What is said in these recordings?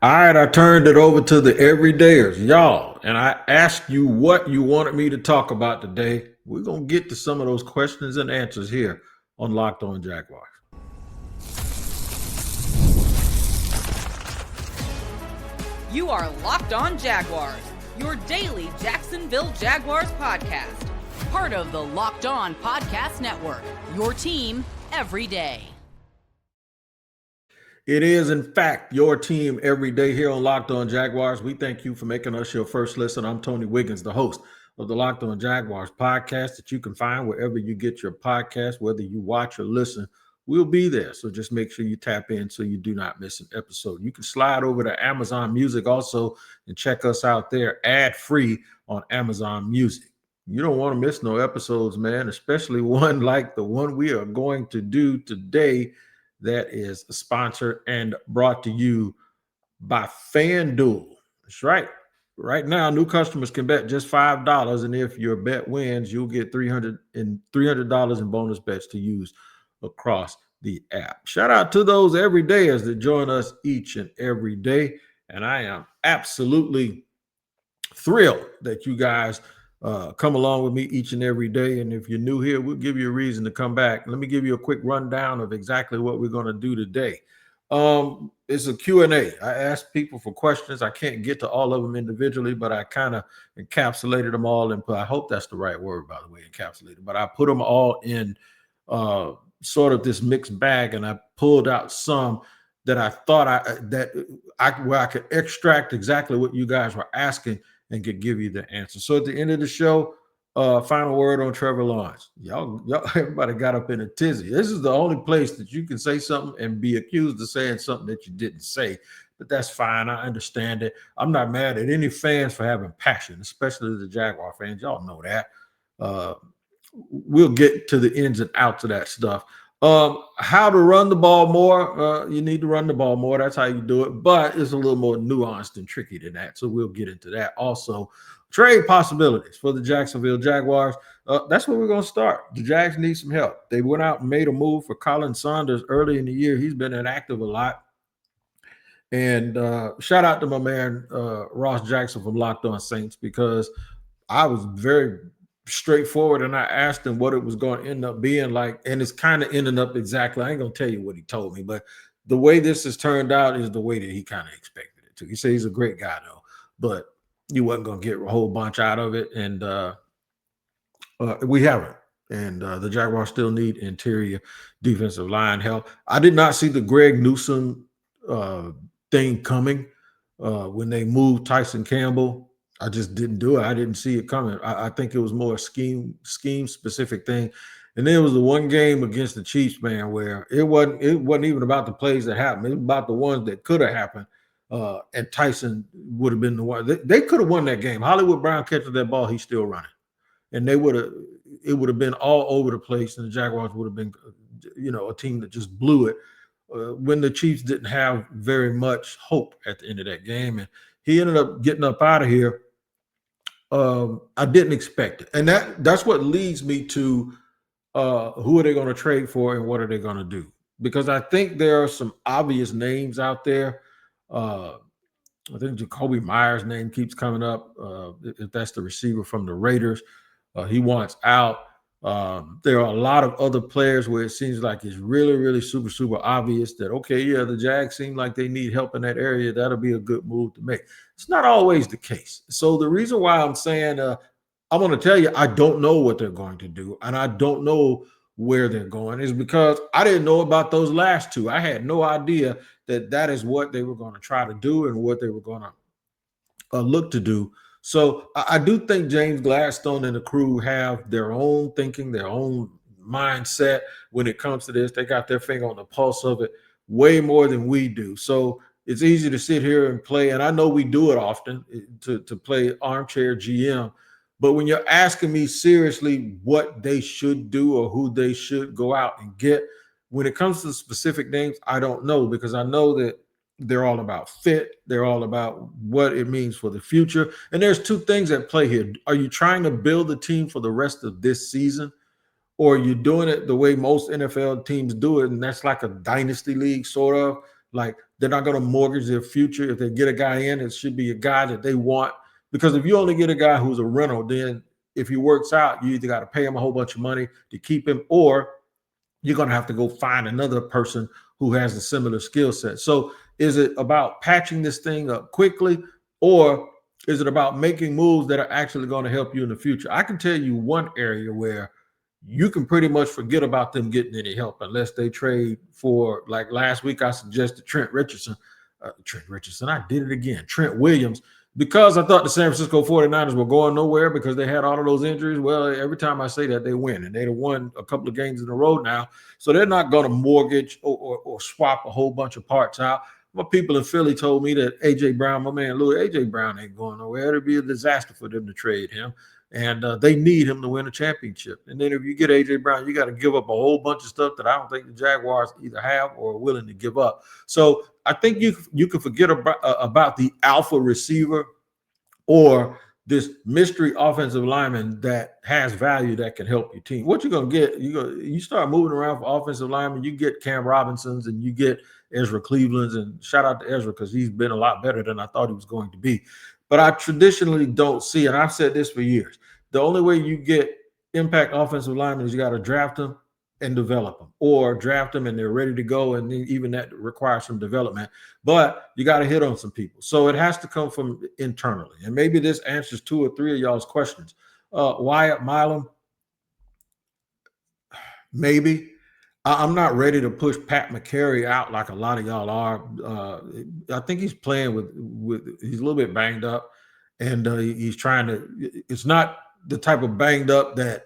All right, I turned it over to the everydayers, y'all, and I asked you what you wanted me to talk about today. We're going to get to some of those questions and answers here on Locked On Jaguars. You are Locked On Jaguars, your daily Jacksonville Jaguars podcast. Part of the Locked On Podcast Network, your team every day. It is, in fact, your team every day here on Locked On Jaguars. We thank you for making us your first listen. I'm Tony Wiggins, the host of the Locked On Jaguars podcast that you can find wherever you get your podcast, whether you watch or listen. We'll be there. So just make sure you tap in so you do not miss an episode. You can slide over to Amazon Music also and check us out there ad-free on Amazon Music. You don't want to miss no episodes, man, especially one like the one we are going to do today. That is sponsored and brought to you by FanDuel. That's right. Right now, new customers can bet just $5, and if your bet wins, you'll get $300 in bonus bets to use across the app. Shout out to those everydayers that join us each and every day, and I am absolutely thrilled that you guys come along with me each and every day. And if you're new here, we'll give you a reason to come back. Let me give you a quick rundown of exactly what we're going to do today. It's a Q&A. I asked people for questions. I can't get to all of them individually, but I kind of encapsulated them all and I hope that's the right word, by the way, encapsulated. But I put them all in sort of this mixed bag, and I pulled out some that I thought where I could extract exactly what you guys were asking and could give you the answer. So at the end of the show, final word on Trevor Lawrence. Y'all, everybody got up in a tizzy. This is the only place that you can say something and be accused of saying something that you didn't say. But that's fine. I understand it. I'm not mad at any fans for having passion, especially the Jaguar fans. Y'all know that. We'll get to the ins and outs of that stuff. How to run the ball more. You need to run the ball more. That's how you do it. But it's a little more nuanced and tricky than that. So we'll get into that. Also, trade possibilities for the Jacksonville Jaguars. That's where we're going to start. The Jags need some help. They went out and made a move for Colin Saunders early in the year. He's been inactive a lot. And shout out to my man, Ross Jackson from Locked On Saints, because I was very straightforward and I asked him what it was going to end up being like, and it's kind of ending up exactly. I ain't gonna tell you what he told me, but the way this has turned out is the way that he kind of expected it to. He said he's a great guy though, but you wasn't gonna get a whole bunch out of it, and we haven't. And the Jaguars still need interior defensive line help. I did not see the Greg Newsome thing coming when they moved Tyson Campbell. I just didn't do it. I didn't see it coming. I think it was more a scheme specific thing. And then it was the one game against the Chiefs, man, where it wasn't even about the plays that happened. It was about the ones that could have happened. And Tyson would have been the one. They could have won that game. Hollywood Brown catches that ball, he's still running. And it would have been all over the place, and the Jaguars would have been, a team that just blew it when the Chiefs didn't have very much hope at the end of that game. And he ended up getting up out of here. I didn't expect it. And that's what leads me to who are they going to trade for and what are they going to do? Because I think there are some obvious names out there. I think Jacoby Myers' name keeps coming up. If that's the receiver from the Raiders, he wants out. There are a lot of other players where it seems like it's really, really super, super obvious that, okay, yeah, the Jags seem like they need help in that area. That'll be a good move to make. It's not always the case. So the reason why I'm saying I'm going to tell you I don't know what they're going to do, and I don't know where they're going, is because I didn't know about those last two. I had no idea that is what they were going to try to do and what they were going to look to do. So I do think James Gladstone and the crew have their own thinking, their own mindset when it comes to this. They got their finger on the pulse of it way more than we do. So it's easy to sit here and play, and I know we do it often, to play armchair GM. But when you're asking me seriously what they should do or who they should go out and get, when it comes to specific names, I don't know, because I know that they're all about fit. They're all about what it means for the future. And there's two things at play here. Are you trying to build a team for the rest of this season, or are you doing it the way most NFL teams do it, and that's like a dynasty league, sort of Like they're not going to mortgage their future. If they get a guy in, it should be a guy that they want. Because if you only get a guy who's a rental, then if he works out, you either got to pay him a whole bunch of money to keep him, or you're going to have to go find another person who has a similar skill set. So is it about patching this thing up quickly, or is it about making moves that are actually going to help you in the future? I can tell you one area where you can pretty much forget about them getting any help unless they trade for, like last week, I suggested Trent Richardson. I did it again. Trent Williams, because I thought the San Francisco 49ers were going nowhere because they had all of those injuries. Well, every time I say that, they win, and they've won a couple of games in a row now. So they're not going to mortgage or swap a whole bunch of parts out. My people in Philly told me that A.J. Brown, my man Louis, A.J. Brown ain't going nowhere. It'll be a disaster for them to trade him. And they need him to win a championship. And then if you get A.J. Brown, you got to give up a whole bunch of stuff that I don't think the Jaguars either have or are willing to give up. So I think you can forget about the alpha receiver or this mystery offensive lineman that has value that can help your team. What you're going to get, you start moving around for offensive linemen, you get Cam Robinsons and you get Ezra Cleveland's, and shout out to Ezra because he's been a lot better than I thought he was going to be. But I traditionally don't see, and I've said this for years, the only way you get impact offensive linemen is you got to draft them and develop them, or draft them and they're ready to go, and even that requires some development. But you got to hit on some people. So it has to come from internally. And maybe this answers 2 or 3 of y'all's questions. Wyatt Milam, maybe. I'm not ready to push Pat McCary out like a lot of y'all are. I think he's playing with he's a little bit banged up, and he's trying to. It's not the type of banged up that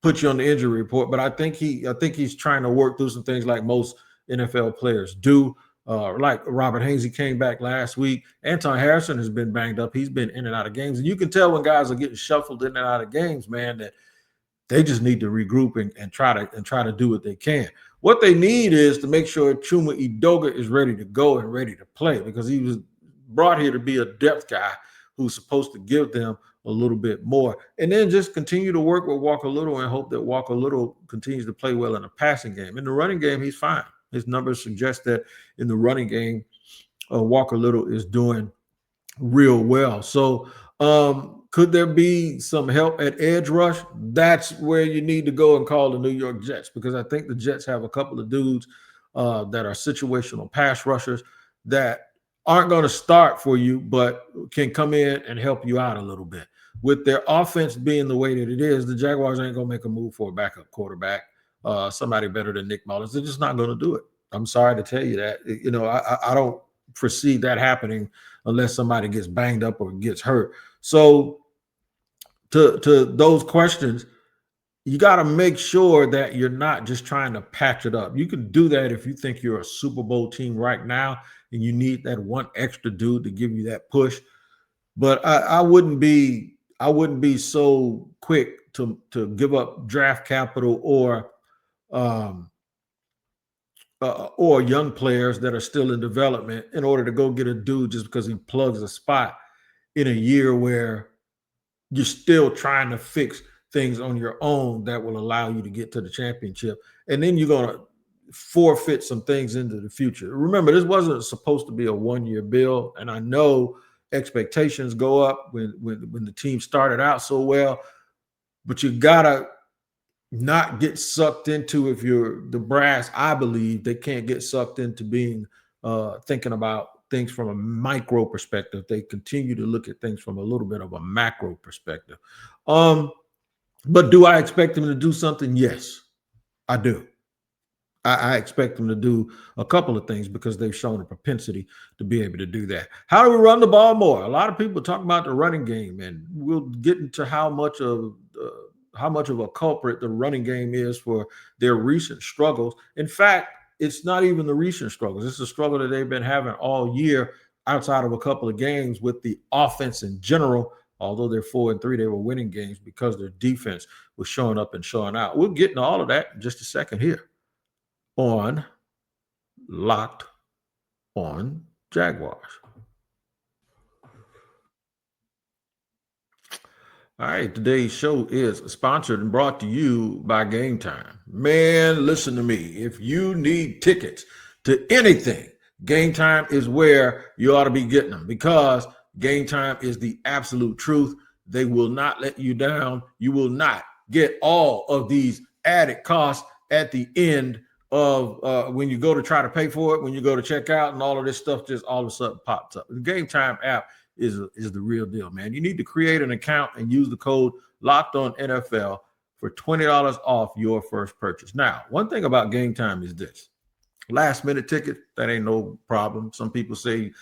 puts you on the injury report, but I think he's trying to work through some things like most NFL players do. Like Robert Hainsey came back last week. Anton Harrison has been banged up. He's been in and out of games, and you can tell when guys are getting shuffled in and out of games, man, that they just need to regroup and try to do what they can. What they need is to make sure Chuma Edoga is ready to go and ready to play, because he was brought here to be a depth guy who's supposed to give them a little bit more. And then just continue to work with Walker Little and hope that Walker Little continues to play well in the passing game. In the running game, he's fine. His numbers suggest that in the running game, Walker Little is doing real well. So could there be some help at edge rush? That's where you need to go and call the New York Jets, because I think the Jets have a couple of dudes that are situational pass rushers that aren't going to start for you, but can come in and help you out a little bit. With their offense being the way that it is, the Jaguars ain't going to make a move for a backup quarterback, somebody better than Nick Mullins. They're just not going to do it. I'm sorry to tell you that. You know, I don't foresee that happening unless somebody gets banged up or gets hurt. So to those questions, you got to make sure that you're not just trying to patch it up. You can do that if you think you're a Super Bowl team right now and you need that one extra dude to give you that push. But I wouldn't be so quick to give up draft capital or young players that are still in development in order to go get a dude just because he plugs a spot in a year where you're still trying to fix things on your own that will allow you to get to the championship. And then you're going to forfeit some things into the future. Remember, this wasn't supposed to be a one-year bill. And I know expectations go up when the team started out so well, but you got to not get sucked into, if you're the brass, I believe they can't get sucked into being thinking about things from a micro perspective. They continue to look at things from a little bit of a macro perspective. But do I expect them to do something? Yes, I do. I expect them to do a couple of things because they've shown a propensity to be able to do that. How do we run the ball more? A lot of people talk about the running game, and we'll get into how much of a culprit the running game is for their recent struggles. In fact, it's not even the recent struggles. It's a struggle that they've been having all year outside of a couple of games with the offense in general. Although they're 4-3, they were winning games because their defense was showing up and showing out. We'll get into all of that in just a second here on Locked on Jaguars. All right, today's show is sponsored and brought to you by Game Time. Man, listen to me. If you need tickets to anything Game Time is where you ought to be getting them, because Game Time is the absolute truth. They will not let you down. You will not get all of these added costs at the end of when you go to try to pay for it, when you go to check out, and all of this stuff just all of a sudden pops up. The Game Time app is the real deal, man. You need to create an account and use the code LOCKEDONNFL for $20 off your first purchase. Now, one thing about Game Time is this. Last minute ticket, that ain't no problem. Some people say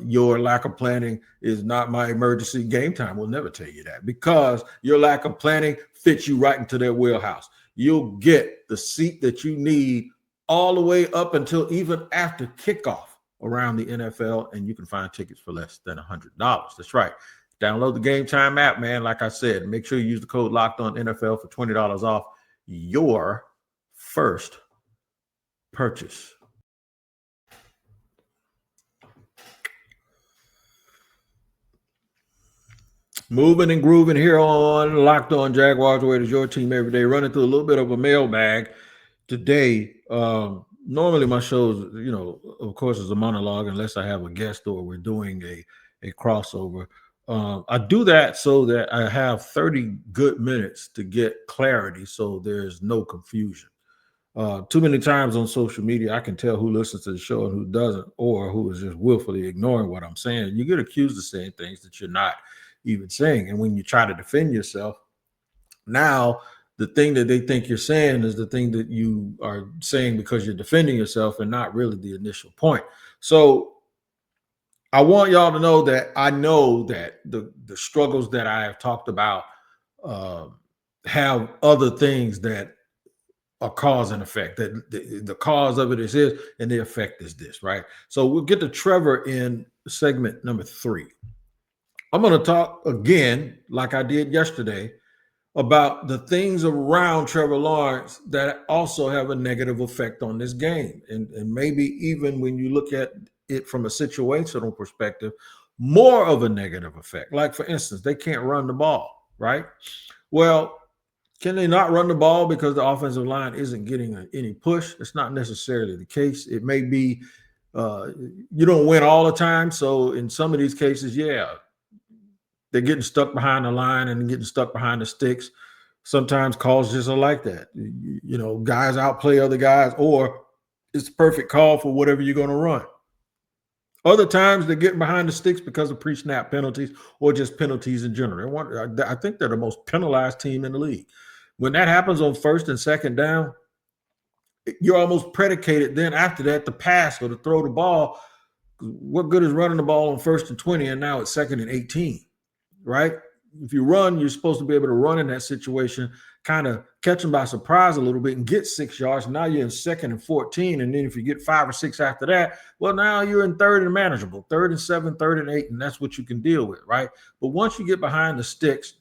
your lack of planning is not my emergency. Game Time will never tell you that, because your lack of planning fits you right into their wheelhouse. You'll get the seat that you need all the way up until even after kickoff around the NFL, and you can find tickets for less than $100. That's right. Download the Game Time app, man. Like I said, make sure you use the code LOCKEDONNFL for $20 off your first purchase. Moving and grooving here on Locked On Jaguars, where it is your team every day. Running through a little bit of a mailbag today. Normally my shows, of course, is a monologue unless I have a guest or we're doing a crossover. I do that so that I have 30 good minutes to get clarity, so there's no confusion. Too many times on social media, I can tell who listens to the show and who doesn't, or who is just willfully ignoring what I'm saying. You get accused of saying things that you're not even saying. And when you try to defend yourself, now the thing that they think you're saying is the thing that you are saying because you're defending yourself and not really the initial point. So I want y'all to know that I know that the struggles that I have talked about have other things that are cause and effect. That the cause of it is this, and the effect is this, right? So we'll get to Trevor in segment number 3. I'm going to talk again, like I did yesterday, about the things around Trevor Lawrence that also have a negative effect on this game. And maybe even when you look at it from a situational perspective, more of a negative effect. Like, for instance, they can't run the ball, right? Well, can they not run the ball because the offensive line isn't getting any push? It's not necessarily the case. It may be you don't win all the time. So in some of these cases, yeah, they're getting stuck behind the line and getting stuck behind the sticks. Sometimes calls just are like that. Guys outplay other guys, or it's the perfect call for whatever you're going to run. Other times they're getting behind the sticks because of pre-snap penalties or just penalties in general. I think they're the most penalized team in the league. When that happens on first and second down, you're almost predicated then after that to pass or to throw the ball. What good is running the ball on 1st and 20 and now it's 2nd and 18, right? If you run, you're supposed to be able to run in that situation, kind of catch them by surprise a little bit and get 6 yards. Now you're in 2nd and 14. And then if you get 5 or 6 after that, well, now you're in 3rd and manageable, 3rd and 7, 3rd and 8. And that's what you can deal with, right? But once you get behind the sticks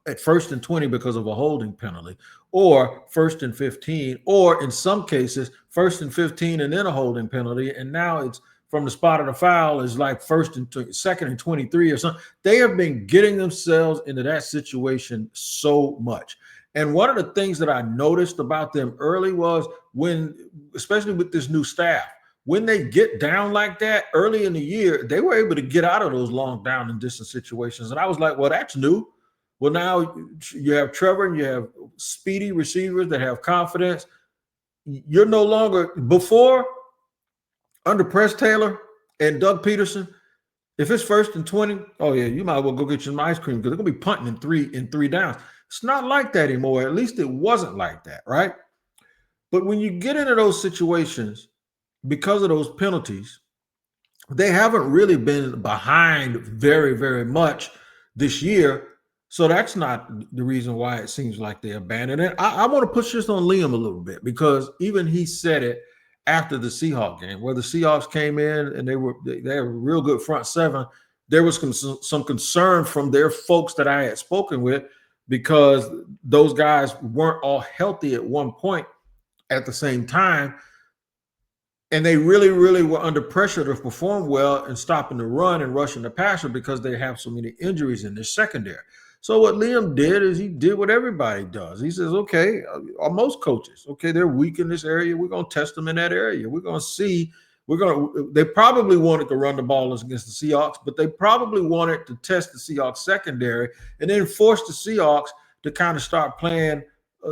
at 1st and 20 because of a holding penalty, or 1st and 15, or in some cases, 1st and 15 and then a holding penalty, and now it's from the spot of the foul is like 1st and 2nd and 23 or something. They have been getting themselves into that situation so much. And one of the things that I noticed about them early was when, especially with this new staff, when they get down like that early in the year, they were able to get out of those long down and distance situations. And I was like, well, that's new. Well, now you have Trevor and you have speedy receivers that have confidence. You're no longer, before, under Press Taylor and Doug Peterson, if it's 1st and 20, oh yeah, you might as well go get you some ice cream because they're gonna be punting in three downs. It's not like that anymore. At least it wasn't like that, right? But when you get into those situations, because of those penalties, they haven't really been behind very, very much this year. So that's not the reason why it seems like they abandoned it. I want to push this on Liam a little bit, because even he said it after the Seahawks game, where the Seahawks came in and they had a real good front seven. There was some concern from their folks that I had spoken with, because those guys weren't all healthy at one point at the same time. And they really, really were under pressure to perform well in stopping the run and rushing the passer because they have so many injuries in their secondary. So what Liam did is he did what everybody does. He says, okay, or most coaches, okay, they're weak in this area. We're going to test them in that area. We're going to see They probably wanted to run the ball against the Seahawks, but they probably wanted to test the Seahawks secondary and then force the Seahawks to kind of start playing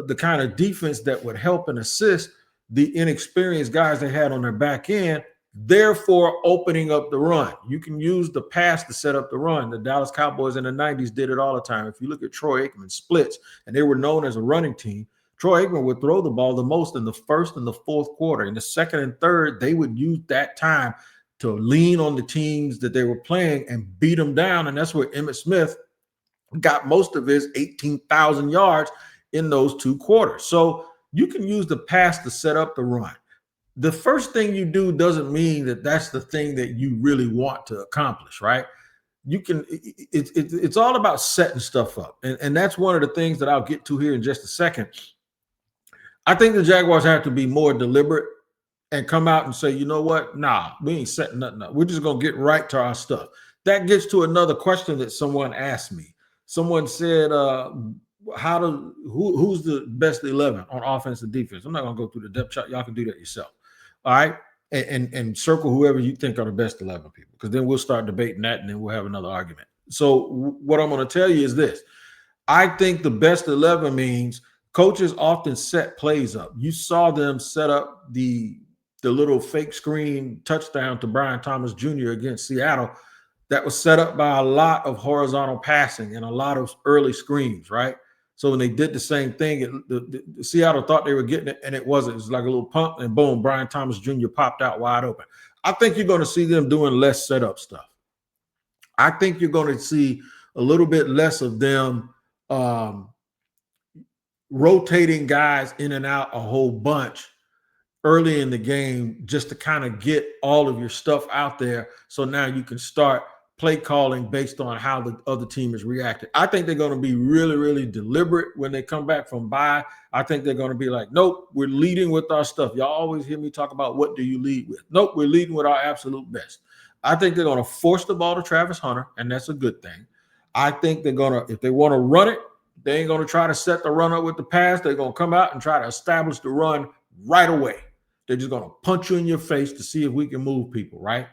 the kind of defense that would help and assist the inexperienced guys they had on their back end, therefore opening up the run. You can use the pass to set up the run. The Dallas Cowboys in the 90s did it all the time. If you look at Troy Aikman splits, and they were known as a running team, Troy Aikman would throw the ball the most in the first and the fourth quarter. In the second and third, they would use that time to lean on the teams that they were playing and beat them down. And that's where Emmitt Smith got most of his 18,000 yards in those 2 quarters. So you can use the pass to set up the run. The first thing you do doesn't mean that that's the thing that you really want to accomplish, right? It's all about setting stuff up. And that's one of the things that I'll get to here in just a second. I think the Jaguars have to be more deliberate and come out and say, you know what? Nah, we ain't setting nothing up. We're just going to get right to our stuff. That gets to another question that someone asked me. Someone said, who's the best 11 on offense and defense? I'm not going to go through the depth chart. Y'all can do that yourself. All right. And circle whoever you think are the best 11 people, because then we'll start debating that and then we'll have another argument. So what I'm going to tell you is this. I think the best 11 means coaches often set plays up. You saw them set up the little fake screen touchdown to Brian Thomas Jr. against Seattle. That was set up by a lot of horizontal passing and a lot of early screens, right? So when they did the same thing, the Seattle thought they were getting it, and it wasn't. It was like a little pump, and boom, Brian Thomas Jr. popped out wide open. I think you're going to see them doing less setup stuff. I think you're going to see a little bit less of them rotating guys in and out a whole bunch early in the game just to kind of get all of your stuff out there. So now you can start play calling based on how the other team is reacting. I think they're going to be really, really deliberate when they come back from bye. I think they're going to be like, nope, we're leading with our stuff. Y'all always hear me talk about what do you lead with? Nope, we're leading with our absolute best. I think they're going to force the ball to Travis Hunter, and that's a good thing. I think they're going to, if they want to run it, they ain't going to try to set the run up with the pass. They're going to come out and try to establish the run right away. They're just going to punch you in your face to see if we can move people, right?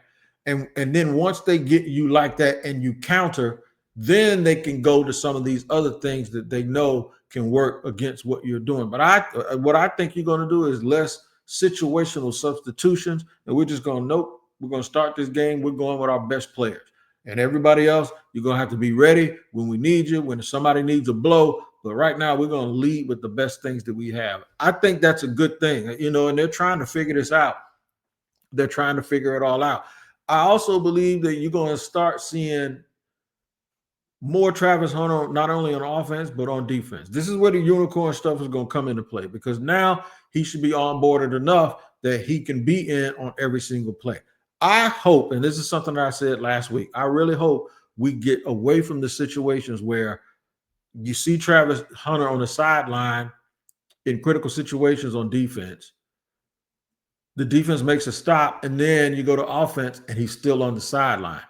And then once they get you like that and you counter, then they can go to some of these other things that they know can work against what you're doing. But what I think you're going to do is less situational substitutions, and we're just going, nope, we're going to start this game. We're going with our best players. And everybody else, you're going to have to be ready when we need you, when somebody needs a blow. But right now, we're going to lead with the best things that we have. I think that's a good thing, and they're trying to figure this out. They're trying to figure it all out. I also believe that you're going to start seeing more Travis Hunter, not only on offense, but on defense. This is where the unicorn stuff is going to come into play, because now he should be onboarded enough that he can be in on every single play. I hope, and this is something that I said last week, I really hope we get away from the situations where you see Travis Hunter on the sideline in critical situations on defense. The defense makes a stop, and then you go to offense, and he's still on the sideline.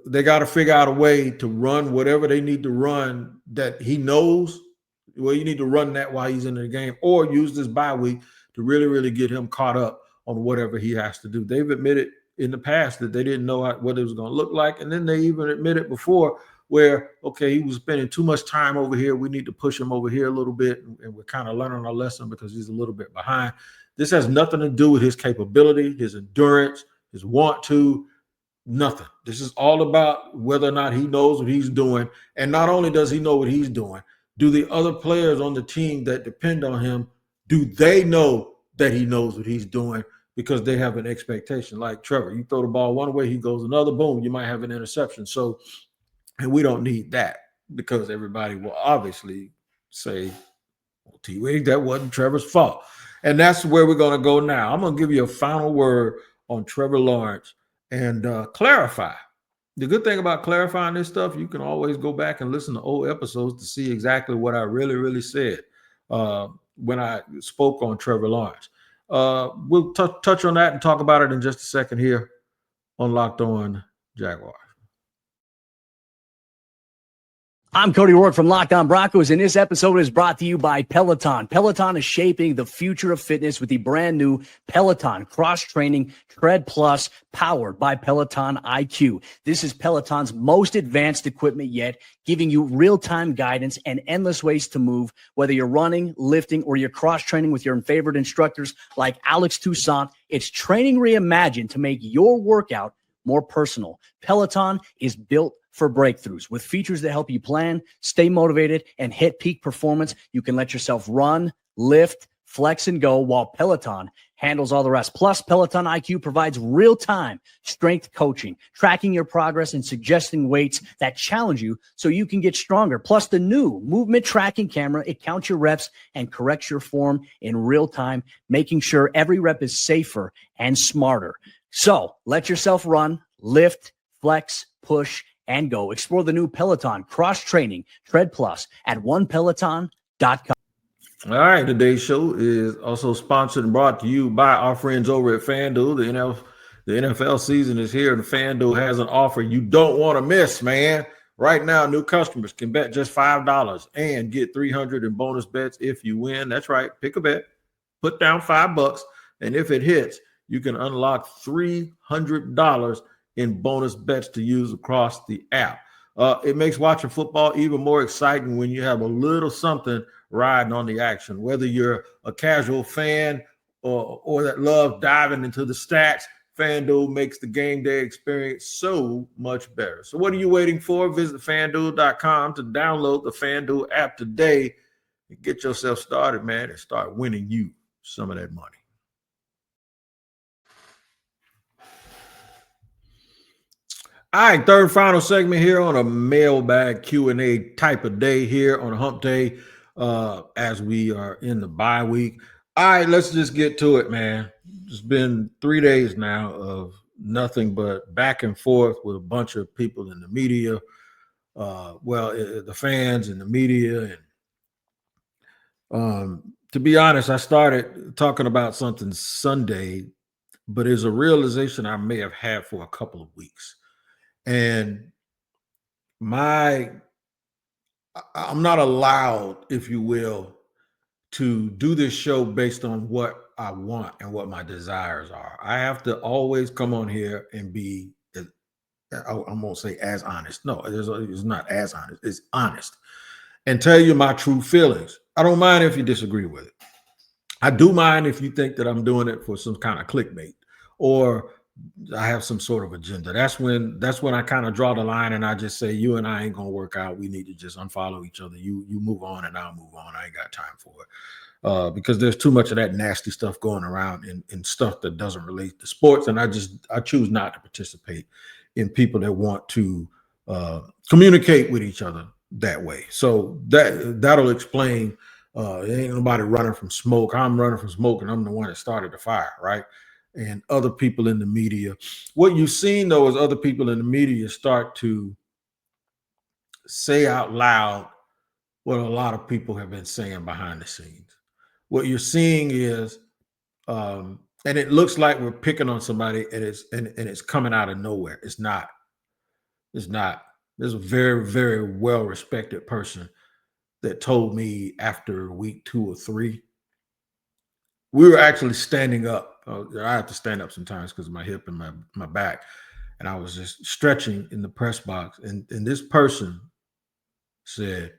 They got to figure out a way to run whatever they need to run that he knows. Well, you need to run that while he's in the game, or use this bye week to really, really get him caught up on whatever he has to do. They've admitted in the past that they didn't know what it was going to look like, and then they even admitted before where, okay, he was spending too much time over here. We need to push him over here a little bit, and we're kind of learning our lesson because he's a little bit behind. This has nothing to do with his capability, his endurance, his want to, nothing. This is all about whether or not he knows what he's doing. And not only does he know what he's doing, do the other players on the team that depend on him, do they know that he knows what he's doing? Because they have an expectation. Like Trevor, you throw the ball one way, he goes another, boom, you might have an interception. So, and we don't need that, because everybody will obviously say, well, T-Wig, that wasn't Trevor's fault. And that's where we're going to go now. I'm going to give you a final word on Trevor Lawrence and clarify. The good thing about clarifying this stuff, you can always go back and listen to old episodes to see exactly what I really, really said when I spoke on Trevor Lawrence. We'll touch on that and talk about it in just a second here on Locked On Jaguars. I'm Cody Rourke from Locked On Broncos, and this episode is brought to you by Peloton. Peloton is shaping the future of fitness with the brand new Peloton Cross-Training Tread Plus, powered by Peloton IQ. This is Peloton's most advanced equipment yet, giving you real-time guidance and endless ways to move, whether you're running, lifting, or you're cross-training with your favorite instructors like Alex Toussaint. It's training reimagined to make your workout more personal. Peloton is built for breakthroughs with features that help you plan, stay motivated, and hit peak performance. You can let yourself run, lift, flex, and go while Peloton handles all the rest. Plus, Peloton IQ provides real-time strength coaching, tracking your progress and suggesting weights that challenge you so you can get stronger. Plus, the new movement tracking camera, it counts your reps and corrects your form in real time, making sure every rep is safer and smarter. So let yourself run, lift, flex, push, and go. Explore the new Peloton Cross-Training Tread Plus at onepeloton.com. All right, today's show is also sponsored and brought to you by our friends over at FanDuel. The NFL season is here, and FanDuel has an offer you don't want to miss, man. Right now, new customers can bet just $5 and get $300 in bonus bets if you win. That's right. Pick a bet, put down $5, and if it hits, you can unlock $300 in bonus bets to use across the app. It makes watching football even more exciting when you have a little something riding on the action. Whether you're a casual fan or that love diving into the stats, FanDuel makes the game day experience so much better. So what are you waiting for? Visit FanDuel.com to download the FanDuel app today and get yourself started, man, and start winning you some of that money. All right, third final segment here on a mailbag Q&A type of day here on a hump day as we are in the bye week. All right, let's just get to it, man. It's been 3 days now of nothing but back and forth with a bunch of people in the media. The fans and the media. And to be honest, I started talking about something Sunday, but it's a realization I may have had for a couple of weeks. And I'm not allowed, if you will, to do this show based on what I want and what my desires are. I have to always come on here and be, I won't say as honest. No, it's not as honest. It's honest. And tell you my true feelings. I don't mind if you disagree with it. I do mind if you think that I'm doing it for some kind of clickbait or I have some sort of agenda. That's when I kind of draw the line and I just say, you and I ain't gonna work out. We need to just unfollow each other. You move on and I'll move on. I ain't got time for it. Because there's too much of that nasty stuff going around in stuff that doesn't relate to sports. And I choose not to participate in people that want to communicate with each other that way. So that'll explain ain't nobody running from smoke. I'm running from smoke and I'm the one that started the fire, right? And other people in the media. What you've seen, though, is other people in the media start to say out loud what a lot of people have been saying behind the scenes. What you're seeing is, and it looks like we're picking on somebody, and it's coming out of nowhere. It's not. There's a very, very well-respected person that told me after week 2 or 3, we were actually standing up. I have to stand up sometimes because of my hip and my back. And I was just stretching in the press box. And this person said,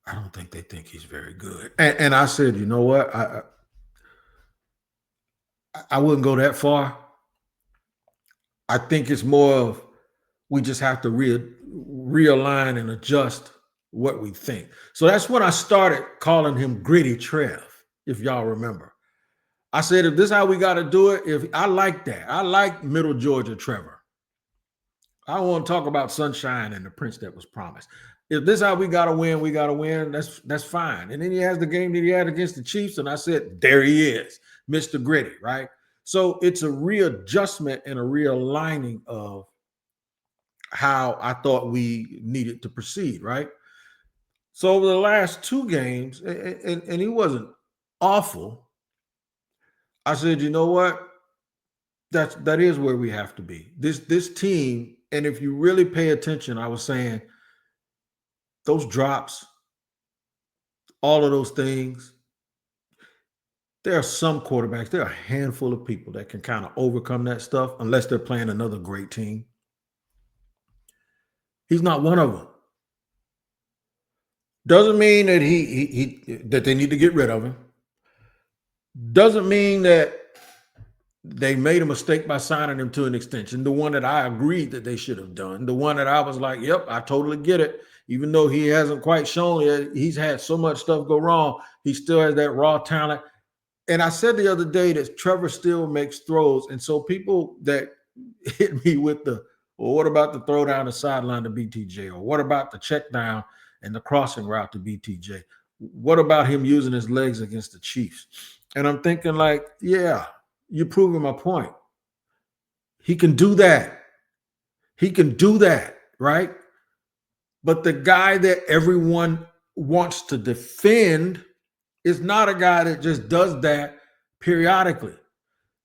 I don't think they think he's very good. And I said, you know what? I wouldn't go that far. I think it's more of we just have to realign and adjust what we think. So that's when I started calling him Gritty Trev, if y'all remember. I said, if this is how we got to do it, if I like that. I like Middle Georgia Trevor. I want to talk about sunshine and the prince that was promised. If this is how we got to win, we got to win. That's fine. And then he has the game that he had against the Chiefs. And I said, there he is, Mr. Gritty, right? So it's a readjustment and a realigning of how I thought we needed to proceed, right? So over the last 2 games, and he wasn't awful, I said, you know what? That is where we have to be. This team, and if you really pay attention, I was saying those drops, all of those things. There are some quarterbacks, there are a handful of people that can kind of overcome that stuff unless they're playing another great team. He's not one of them. Doesn't mean that that they need to get rid of him. Doesn't mean that they made a mistake by signing him to an extension. The one that I agreed that they should have done. The one that I was like, yep, I totally get it. Even though he hasn't quite shown it, he's had so much stuff go wrong. He still has that raw talent. And I said the other day that Trevor still makes throws. And so people that hit me with well, what about the throw down the sideline to BTJ? Or what about the check down and the crossing route to BTJ? What about him using his legs against the Chiefs? And I'm thinking like, yeah, you're proving my point. He can do that. He can do that, right? But the guy that everyone wants to defend is not a guy that just does that periodically.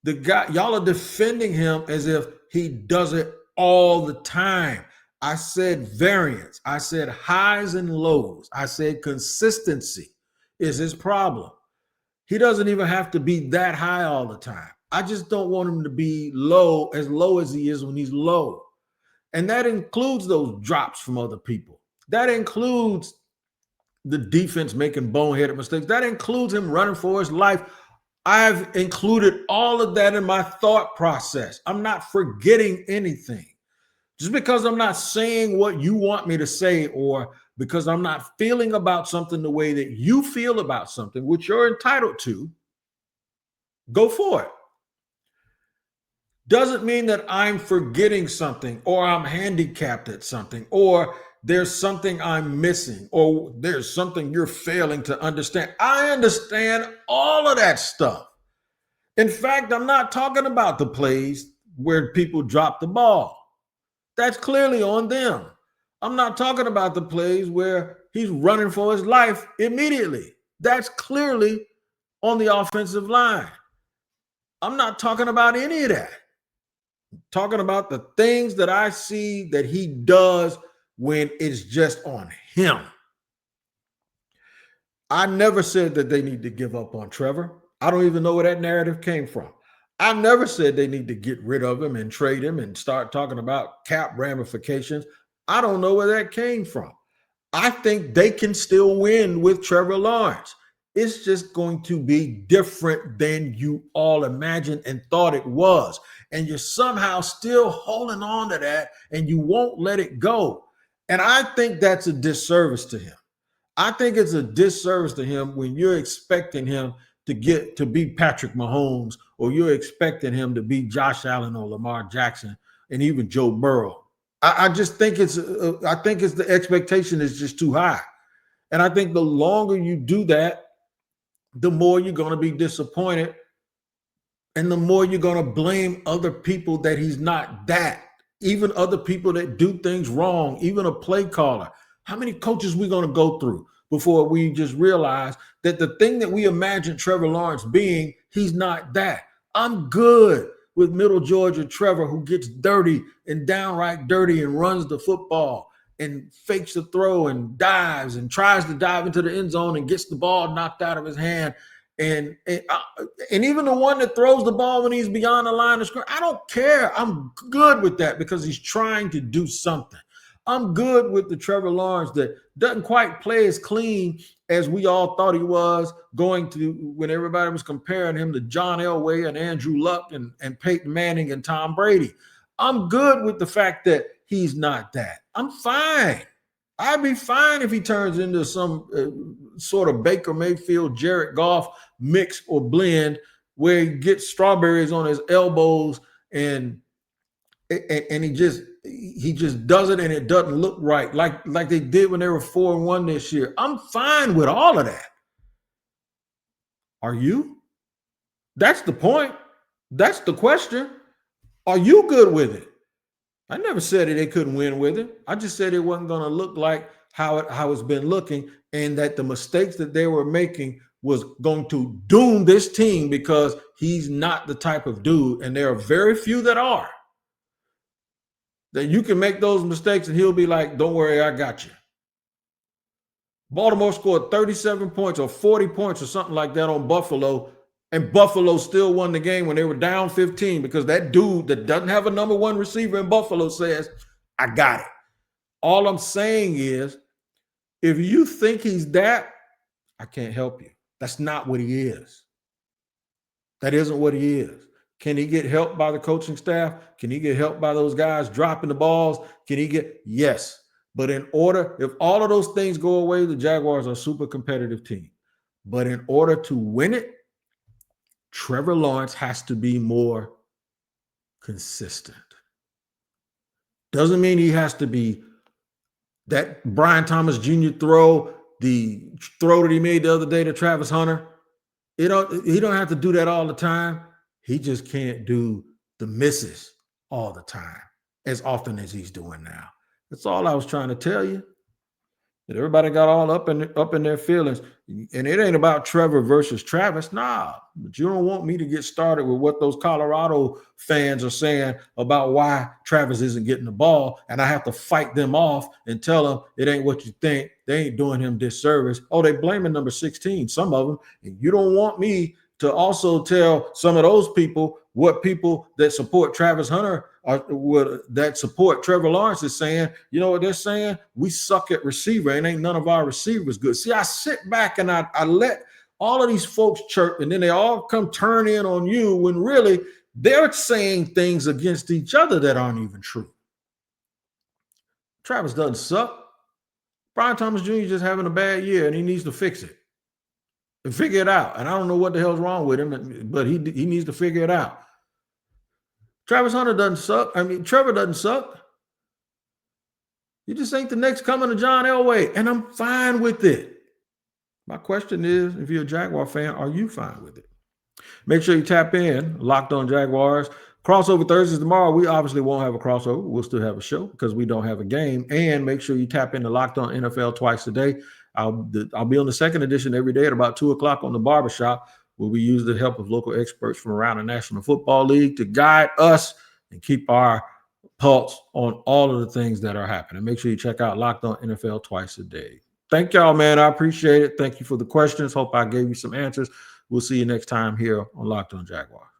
The guy, y'all are defending him as if he does it all the time. I said variance. I said highs and lows. I said consistency is his problem. He doesn't even have to be that high all the time. I just don't want him to be low as he is when he's low. And that includes those drops from other people. That includes the defense making boneheaded mistakes. That includes him running for his life. I've included all of that in my thought process. I'm not forgetting anything. Just because I'm not saying what you want me to say, or because I'm not feeling about something the way that you feel about something, which you're entitled to, go for it. Doesn't mean that I'm forgetting something, or I'm handicapped at something, or there's something I'm missing, or there's something you're failing to understand. I understand all of that stuff. In fact, I'm not talking about the plays where people drop the ball. That's clearly on them. I'm not talking about the plays where he's running for his life immediately. That's clearly on the offensive line. I'm not talking about any of that. I'm talking about the things that I see that he does when it's just on him. I never said that they need to give up on Trevor. I don't even know where that narrative came from. I never said they need to get rid of him and trade him and start talking about cap ramifications. I don't know where that came from. I think they can still win with Trevor Lawrence. It's just going to be different than you all imagined and thought it was. And you're somehow still holding on to that and you won't let it go. And I think that's a disservice to him. I think it's a disservice to him when you're expecting him to be Patrick Mahomes, or you're expecting him to be Josh Allen or Lamar Jackson and even Joe Burrow. I just think it's the expectation is just too high. And I think the longer you do that, the more you're going to be disappointed, and the more you're going to blame other people that he's not that. Even other people that do things wrong, even a play caller. How many coaches we going to go through before we just realize that the thing that we imagine Trevor Lawrence being, he's not that? I'm good with Middle Georgia Trevor, who gets dirty and downright dirty and runs the football and fakes the throw and dives and tries to dive into the end zone and gets the ball knocked out of his hand. And even the one that throws the ball when he's beyond the line of scrimmage, I don't care. I'm good with that because he's trying to do something. I'm good with the Trevor Lawrence that doesn't quite play as clean as we all thought he was going to when everybody was comparing him to John Elway and Andrew Luck and Peyton Manning and Tom Brady. I'm good with the fact that he's not that. I'm fine. I'd be fine if he turns into some sort of Baker Mayfield, Jared Goff mix or blend where he gets strawberries on his elbows and he just does it and it doesn't look right like they did when they were 4-1 this year. I'm fine with all of that. Are you? That's the point. That's the question. Are you good with it? I never said that they couldn't win with it. I just said it wasn't going to look like how it's been looking, and that the mistakes that they were making was going to doom this team because he's not the type of dude, and there are very few that are. That you can make those mistakes and he'll be like, don't worry, I got you. Baltimore scored 37 points or 40 points or something like that on Buffalo, and Buffalo still won the game when they were down 15 because that dude that doesn't have a number one receiver in Buffalo says, I got it. All I'm saying is, if you think he's that, I can't help you. That's not what he is. That isn't what he is. Can he get help by the coaching staff? Can he get help by those guys dropping the balls? Can he get? Yes. But in order, if all of those things go away, the Jaguars are a super competitive team. But in order to win it, Trevor Lawrence has to be more consistent. Doesn't mean he has to be that Brian Thomas Jr. throw, the throw that he made the other day to Travis Hunter. He don't have to do that all the time. He just can't do the misses all the time as often as he's doing now. That's all I was trying to tell you. That everybody got all up in their feelings. And it ain't about Trevor versus Travis. Nah, but you don't want me to get started with what those Colorado fans are saying about why Travis isn't getting the ball. And I have to fight them off and tell them it ain't what you think. They ain't doing him disservice. Oh, they blaming number 16, some of them. And you don't want me to also tell some of those people what people that support Travis Hunter or that support Trevor Lawrence is saying. You know what they're saying? We suck at receiver and ain't none of our receivers good. See, I sit back and I let all of these folks chirp, and then they all come turn in on you when really they're saying things against each other that aren't even true. Travis doesn't suck. Brian Thomas Jr. is just having a bad year and he needs to fix it and figure it out. And I don't know what the hell's wrong with him, but he needs to figure it out. Travis Hunter doesn't suck. I mean, Trevor doesn't suck. You just ain't the next coming of John Elway, and I'm fine with it. My question is, if you're a Jaguar fan, are you fine with it? Make sure you tap in, Locked On Jaguars. Crossover Thursdays tomorrow. We obviously won't have a crossover. We'll still have a show because we don't have a game. And make sure you tap into Locked On NFL twice a day. I'll be on the second edition every day at about 2 o'clock on the barbershop, where we use the help of local experts from around the National Football League to guide us and keep our pulse on all of the things that are happening. Make sure you check out Locked On NFL twice a day. Thank y'all, man. I appreciate it. Thank you for the questions. Hope I gave you some answers. We'll see you next time here on Locked On Jaguars.